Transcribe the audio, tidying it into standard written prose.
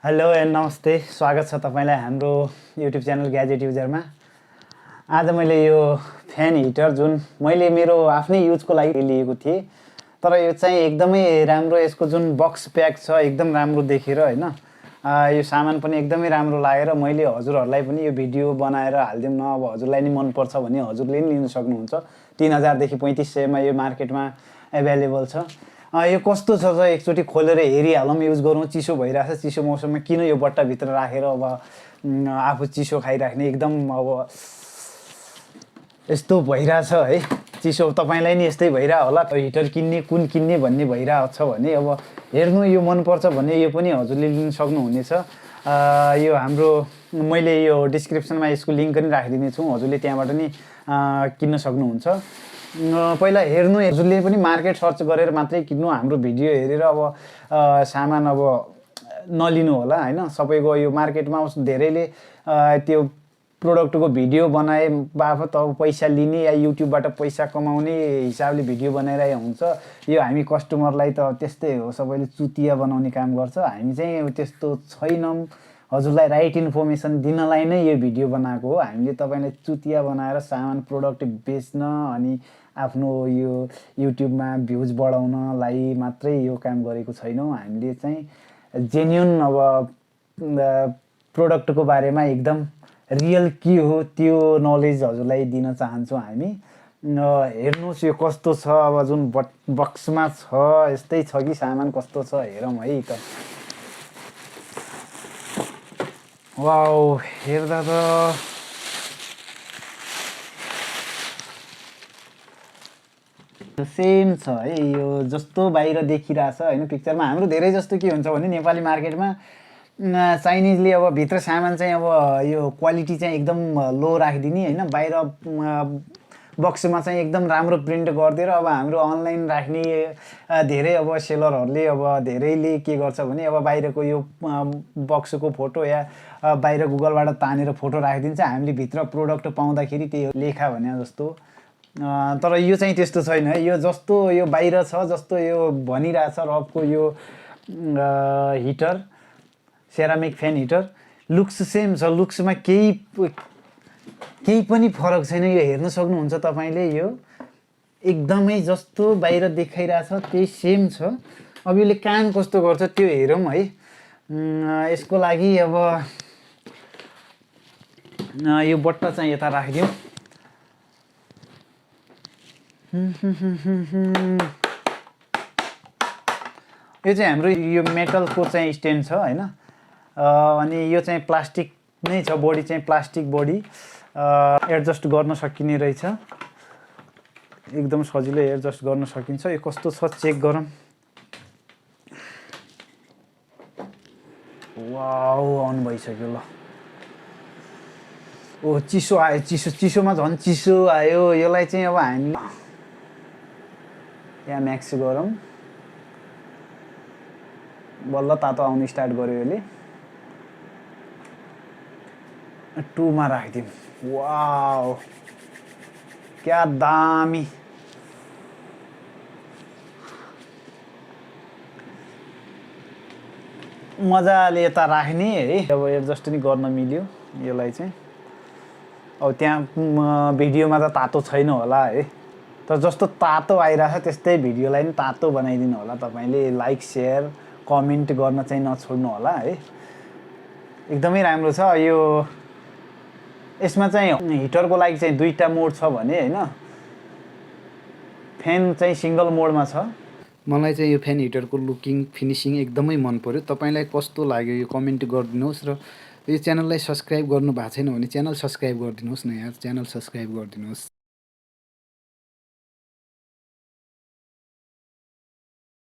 Hello and नमस्ते, स्वागत छ तपाईँलाई हाम्रो युट्युब च्यानल ग्याजेट युजरमा। आज मैले यो फ्यान हिटर जुन मैले मेरो आफ्नै युजको लागि लिएको थिएँ, तर यो चाहिँ एकदमै राम्रो, यसको जुन बक्स प्याक छ एकदम राम्रो देखेर होइन, यो सामान पनि एकदमै राम्रो लागेर मैले हजुरहरूलाई पनि यो भिडियो बनाएर हालिदिउँ न। अब हजुरलाई नि मनपर्छ भने हजुरले नि लिन सक्नुहुन्छ। 3000 देखि 3500 मा यो मार्केटमा एभाइलेबल छ। यो कस्तो छ एकचोटि खोलेर हेरिहालौँ, युज गरौँ। चिसो भइरहेछ, चिसो मौसममा किन यो बट्टाभित्र राखेर अब आफू चिसो खाइराख्ने, एकदम अब यस्तो भइरहेछ है। चिसो तपाईँलाई नि यस्तै भइरह होला। हिटर किन्ने कुन किन्ने भन्ने भइरहेको छ भने अब हेर्नु, यो मनपर्छ भने यो पनि हजुरले लिन सक्नुहुनेछ। यो हाम्रो मैले यो डिस्क्रिप्सनमा यसको लिङ्क पनि राखिदिने छु, हजुरले त्यहाँबाट नि किन्न सक्नुहुन्छ। पहिला हेर्नु, हजुरले पनि मार्केट सर्च गरेर मात्रै किन्नु। हाम्रो भिडियो हेरेर अब सामान अब नलिनु होला होइन। सबैको यो मार्केटमा धेरैले त्यो प्रोडक्टको भिडियो बनाए बापत अब पैसा लिने या युट्युबबाट पैसा कमाउने हिसाबले भिडियो बनाइरहेको हुन्छ। यो हामी कस्टमरलाई त त्यस्तै हो, सबैले चुतिया बनाउने काम गर्छ। हामी चाहिँ त्यस्तो छैनौँ, हजुरलाई राइट इन्फर्मेसन दिनलाई नै यो भिडियो बनाएको हो। हामीले तपाईँलाई चुतिया बनाएर सामान प्रोडक्ट बेच्न अनि आफ्नो यो युट्युबमा भ्युज बढाउनलाई मात्रै यो काम गरेको छैनौँ। हामीले चाहिँ जेन्युन अब प्रोडक्टको बारेमा एकदम रियल के हो त्यो नलेज हजुरलाई दिन चाहन्छौँ हामी। हेर्नुहोस् यो कस्तो छ, अब जुन बक्समा छ यस्तै छ कि सामान कस्तो छ हेरौँ है त। वाउ, हेर्दा त सेम छ है, यो जस्तो बाहिर देखिरहेछ होइन पिक्चरमा। हाम्रो धेरै जस्तो के हुन्छ भने नेपाली मार्केटमा चाइनिजले अब भित्र सामान चाहिँ अब यो क्वालिटी चाहिँ एकदम लो राखिदिने होइन, बाहिर बक्समा चाहिँ एकदम राम्रो प्रिन्ट गरिदिएर अब हाम्रो अनलाइन राख्ने धेरै अब सेलरहरूले अब धेरैले के गर्छ भने अब बाहिरको यो बक्सको फोटो या बाहिर गुगलबाट तानेर फोटो राखिदिन्छ। हामीले भित्र प्रोडक्ट पाउँदाखेरि त्यही लेखा भने जस्तो, तर यो चाहिँ त्यस्तो छैन है। यो जस्तो यो बाहिर छ, जस्तो यो भनिरहेछ रबको यो heater, ceramic fan heater looks same छ। लुक्समा केही पनि फरक छैन। यो हेर्न सक्नुहुन्छ तपाईँले, यो एकदमै जस्तो बाहिर देखाइरहेछ त्यही सेम छ। अब यसले काम कस्तो गर्छ त्यो हेरौँ है। यसको लागि अब यो बट्टा चाहिँ यता राखिदिउँ। यो चाहिँ हाम्रो यो मेटलको चाहिँ स्ट्यान्ड छ होइन, अनि यो चाहिँ प्लास्टिक नै छ, बडी चाहिँ प्लास्टिक बडी, एडजस्ट गर्न सकिने रहेछ। एकदम सजिलो एडजस्ट गर्न सकिन्छ। यो कस्तो छ चेक गरौँ। वाउ, अन भइसक्यो ल। ओ चिसो आयो, चिसोमा झन् चिसो आयो। यसलाई चाहिँ अब हामीले यहाँ म्याक्स गरौँ, बल्ल तातो आउनु स्टार्ट गर्यो यसले। 2 मा राखिदिउँ। वाउ, क्या दामी। मजाले यता राख्ने है। अब एडजस्ट नि गर्न मिल्यो यसलाई चाहिँ। अब त्यहाँ भिडियोमा त तातो छैन होला है, तर जस्तो तातो आइरहेछ त्यस्तै भिडियोलाई नि तातो बनाइदिनु होला तपाईँले। लाइक सेयर कमेन्ट गर्न चाहिँ नछोड्नु होला है। एकदमै राम्रो छ यो। यसमा चाहिँ हिटरको लागि चाहिँ 2टा मोड छ भने होइन, फ्यान चाहिँ सिङ्गल मोडमा छ। मलाई चाहिँ यो फ्यान हिटरको लुकिङ फिनिसिङ एकदमै मन पर्यो। तपाईँलाई कस्तो लाग्यो यो कमेन्ट गरिदिनुहोस्। र यो च्यानललाई सब्सक्राइब गर्नु भएको छैन भने च्यानल सब्सक्राइब गरिदिनुहोस् न यार, च्यानल सब्सक्राइब गरिदिनुहोस्।